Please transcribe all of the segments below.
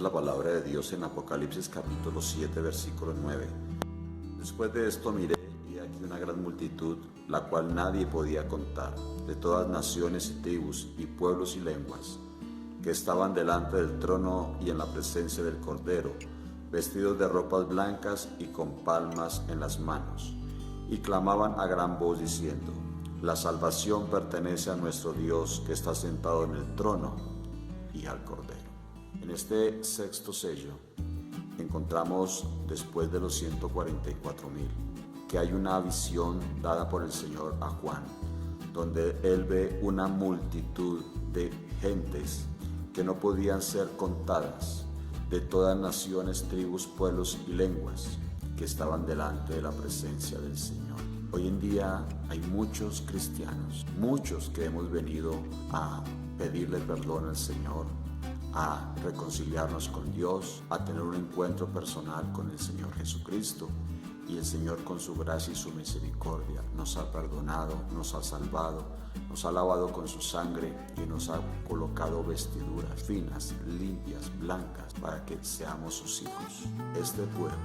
la palabra de Dios en Apocalipsis capítulo 7, versículo 9. Después de esto miré y aquí una gran multitud, la cual nadie podía contar, de todas naciones y tribus y pueblos y lenguas, que estaban delante del trono y en la presencia del Cordero, vestidos de ropas blancas y con palmas en las manos, y clamaban a gran voz diciendo: la salvación pertenece a nuestro Dios que está sentado en el trono y al Cordero. En este sexto sello encontramos, después de los 144,000, que hay una visión dada por el Señor a Juan, donde él ve una multitud de gentes que no podían ser contadas, de todas naciones, tribus, pueblos y lenguas, que estaban delante de la presencia del Señor. Hoy en día hay muchos cristianos, muchos que hemos venido a pedirle perdón al Señor, a reconciliarnos con Dios, a tener un encuentro personal con el Señor Jesucristo. Y el Señor, con su gracia y su misericordia, nos ha perdonado, nos ha salvado, nos ha lavado con su sangre y nos ha colocado vestiduras finas, limpias, blancas, para que seamos sus hijos. Este pueblo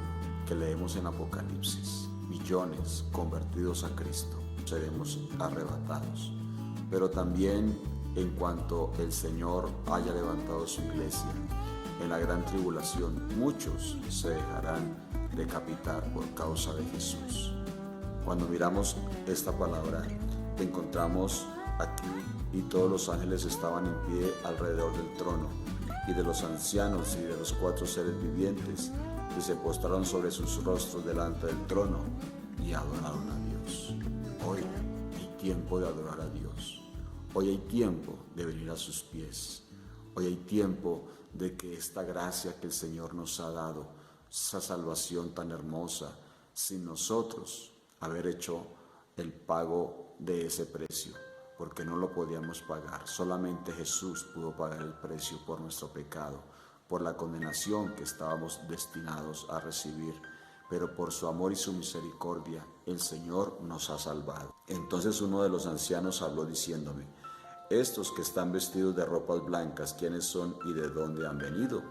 que leemos en Apocalipsis, millones convertidos a Cristo, seremos arrebatados. Pero también, en cuanto el Señor haya levantado su iglesia, en la gran tribulación muchos se dejarán decapitar por causa de Jesús. Cuando miramos esta palabra, encontramos aquí: y todos los ángeles estaban en pie alrededor del trono, y de los ancianos y de los 4 seres vivientes, que se postraron sobre sus rostros delante del trono y adoraron a Dios. Hoy hay tiempo de adorar a Dios. Hoy hay tiempo de venir a sus pies. Hoy hay tiempo de que esta gracia que el Señor nos ha dado, esa salvación tan hermosa, sin nosotros haber hecho el pago de ese precio, porque no lo podíamos pagar. Solamente Jesús pudo pagar el precio por nuestro pecado, por la condenación que estábamos destinados a recibir, pero por su amor y su misericordia el Señor nos ha salvado. Entonces uno de los ancianos habló diciéndome: estos que están vestidos de ropas blancas, ¿quiénes son y de dónde han venido?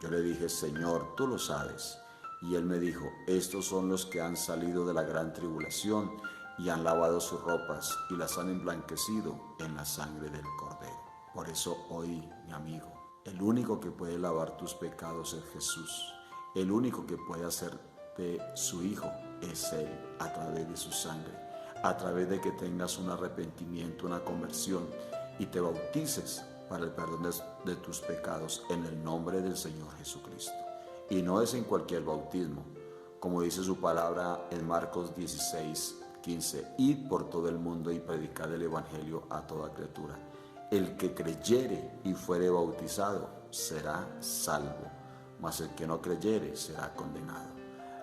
Yo le dije: Señor, tú lo sabes. Y él me dijo: estos son los que han salido de la gran tribulación y han lavado sus ropas y las han emblanquecido en la sangre del Cordero. Por eso hoy, mi amigo, el único que puede lavar tus pecados es Jesús. El único que puede hacerte su hijo es Él, a través de su sangre, a través de que tengas un arrepentimiento, una conversión y te bautices para el perdón de tus pecados en el nombre del Señor Jesucristo. Y no es en cualquier bautismo, como dice su palabra en Marcos 16:15: id por todo el mundo y predicad el evangelio a toda criatura. El que creyere y fuere bautizado será salvo, mas el que no creyere será condenado.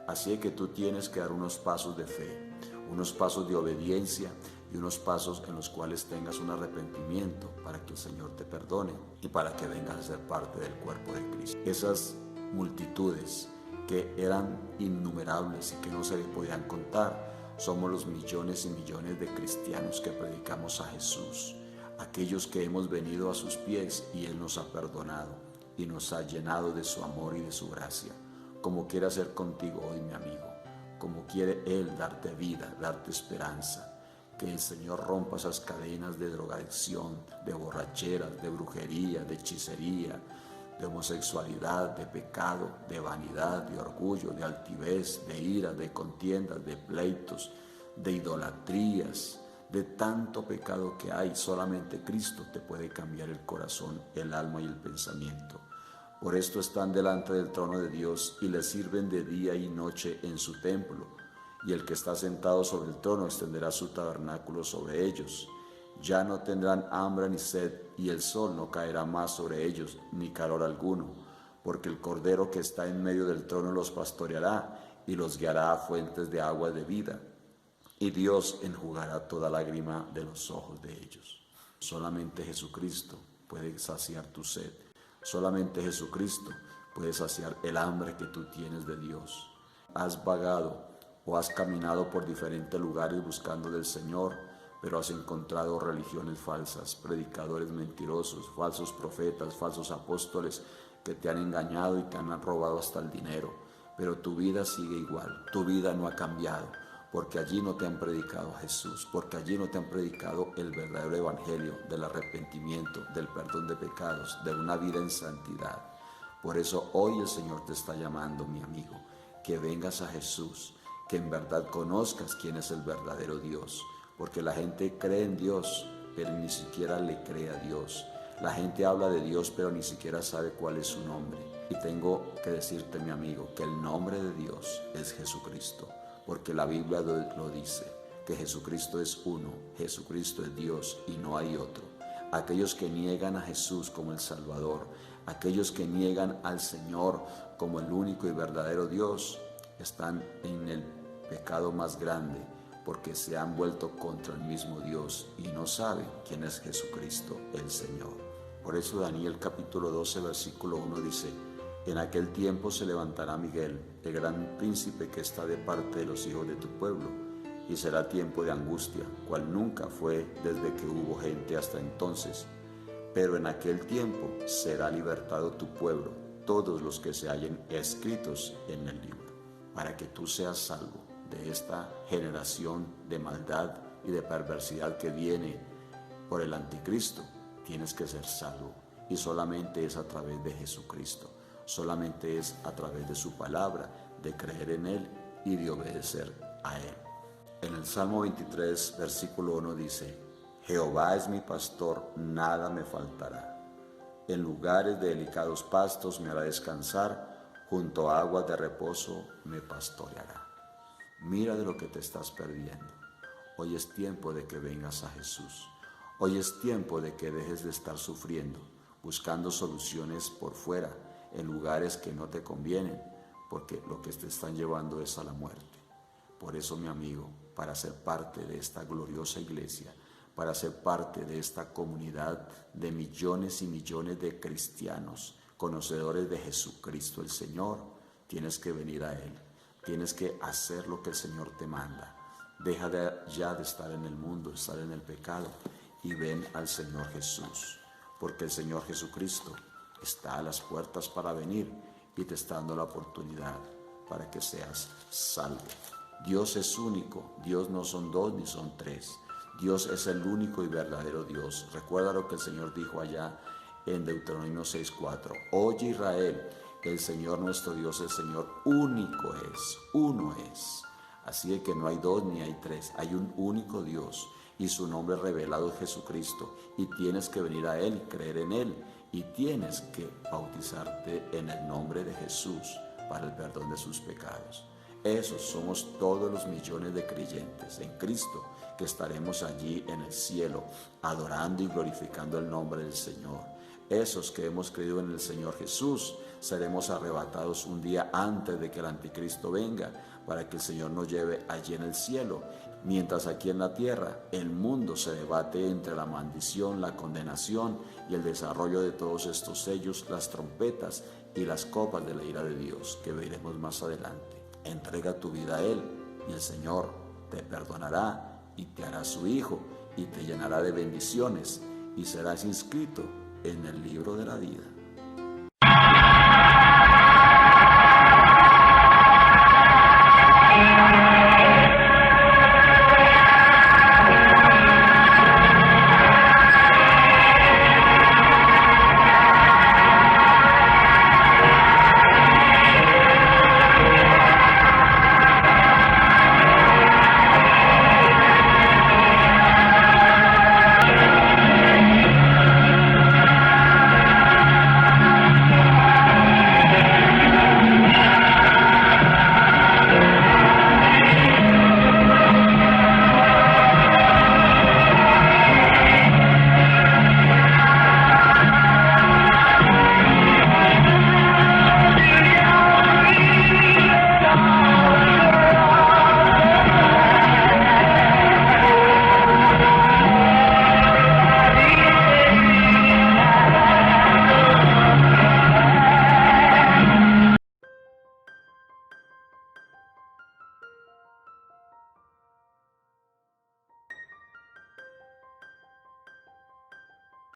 Así que tú tienes que dar unos pasos de fe, unos pasos de obediencia y unos pasos en los cuales tengas un arrepentimiento para que el Señor te perdone y para que vengas a ser parte del cuerpo de Cristo. Esas multitudes que eran innumerables y que no se le podían contar, somos los millones y millones de cristianos que predicamos a Jesús, aquellos que hemos venido a sus pies y Él nos ha perdonado y nos ha llenado de su amor y de su gracia, como quiere hacer contigo hoy, mi amigo, como quiere Él darte vida, darte esperanza. Que el Señor rompa esas cadenas de drogadicción, de borracheras, de brujería, de hechicería, de homosexualidad, de pecado, de vanidad, de orgullo, de altivez, de ira, de contiendas, de pleitos, de idolatrías, de tanto pecado que hay. Solamente Cristo te puede cambiar el corazón, el alma y el pensamiento. Por esto están delante del trono de Dios y le sirven de día y noche en su templo. Y el que está sentado sobre el trono extenderá su tabernáculo sobre ellos. Ya no tendrán hambre ni sed, y el sol no caerá más sobre ellos, ni calor alguno, porque el Cordero que está en medio del trono los pastoreará y los guiará a fuentes de agua de vida. Y Dios enjugará toda lágrima de los ojos de ellos. Solamente Jesucristo puede saciar tu sed. Solamente Jesucristo puede saciar el hambre que tú tienes de Dios. Has vagado o has caminado por diferentes lugares buscando del Señor, pero has encontrado religiones falsas, predicadores mentirosos, falsos profetas, falsos apóstoles que te han engañado y te han robado hasta el dinero, pero tu vida sigue igual, tu vida no ha cambiado, porque allí no te han predicado a Jesús, porque allí no te han predicado el verdadero evangelio del arrepentimiento, del perdón de pecados, de una vida en santidad. Por eso hoy el Señor te está llamando, mi amigo, que vengas a Jesús, que en verdad conozcas quién es el verdadero Dios, porque la gente cree en Dios, pero ni siquiera le cree a Dios. La gente habla de Dios, pero ni siquiera sabe cuál es su nombre. Y tengo que decirte, mi amigo, que el nombre de Dios es Jesucristo, porque la Biblia lo dice, que Jesucristo es uno, Jesucristo es Dios y no hay otro. Aquellos que niegan a Jesús como el Salvador, aquellos que niegan al Señor como el único y verdadero Dios, están en el pecado más grande, porque se han vuelto contra el mismo Dios y no saben quién es Jesucristo, el Señor. Por eso Daniel capítulo 12, versículo 1 dice: en aquel tiempo se levantará Miguel, el gran príncipe que está de parte de los hijos de tu pueblo, y será tiempo de angustia, cual nunca fue desde que hubo gente hasta entonces. Pero en aquel tiempo será libertado tu pueblo, todos los que se hallen escritos en el libro, para que tú seas salvo de esta generación de maldad y de perversidad que viene por el anticristo. Tienes que ser salvo, y solamente es a través de Jesucristo, solamente es a través de su palabra, de creer en Él y de obedecer a Él. En el Salmo 23, versículo 1 dice: Jehová es mi pastor, nada me faltará. En lugares de delicados pastos me hará descansar, junto a aguas de reposo me pastoreará. Mira de lo que te estás perdiendo. Hoy es tiempo de que vengas a Jesús. Hoy es tiempo de que dejes de estar sufriendo, buscando soluciones por fuera, en lugares que no te convienen, porque lo que te están llevando es a la muerte. Por eso, mi amigo, para ser parte de esta gloriosa iglesia, para ser parte de esta comunidad de millones y millones de cristianos, conocedores de Jesucristo el Señor, tienes que venir a Él, tienes que hacer lo que el Señor te manda. Deja ya de estar en el mundo, estar en el pecado, y ven al Señor Jesús, porque el Señor Jesucristo está a las puertas para venir y te está dando la oportunidad para que seas salvo. Dios es único, Dios no son dos ni son tres. Dios es el único y verdadero Dios. Recuerda lo que el Señor dijo allá en Deuteronomio 6:4. Oye Israel, el Señor nuestro Dios, el Señor único es, uno es. Así es que no hay dos ni hay tres, hay un único Dios y su nombre revelado es Jesucristo, y tienes que venir a Él, creer en Él, y tienes que bautizarte en el nombre de Jesús para el perdón de sus pecados. Esos somos todos los millones de creyentes en Cristo que estaremos allí en el cielo, adorando y glorificando el nombre del Señor. Esos que hemos creído en el Señor Jesús, seremos arrebatados un día antes de que el anticristo venga, para que el Señor nos lleve allí en el cielo. Mientras aquí en la tierra el mundo se debate entre la maldición, la condenación y el desarrollo de todos estos sellos, las trompetas y las copas de la ira de Dios, que veremos más adelante. Entrega tu vida a Él y el Señor te perdonará y te hará su hijo y te llenará de bendiciones y serás inscrito en el libro de la vida.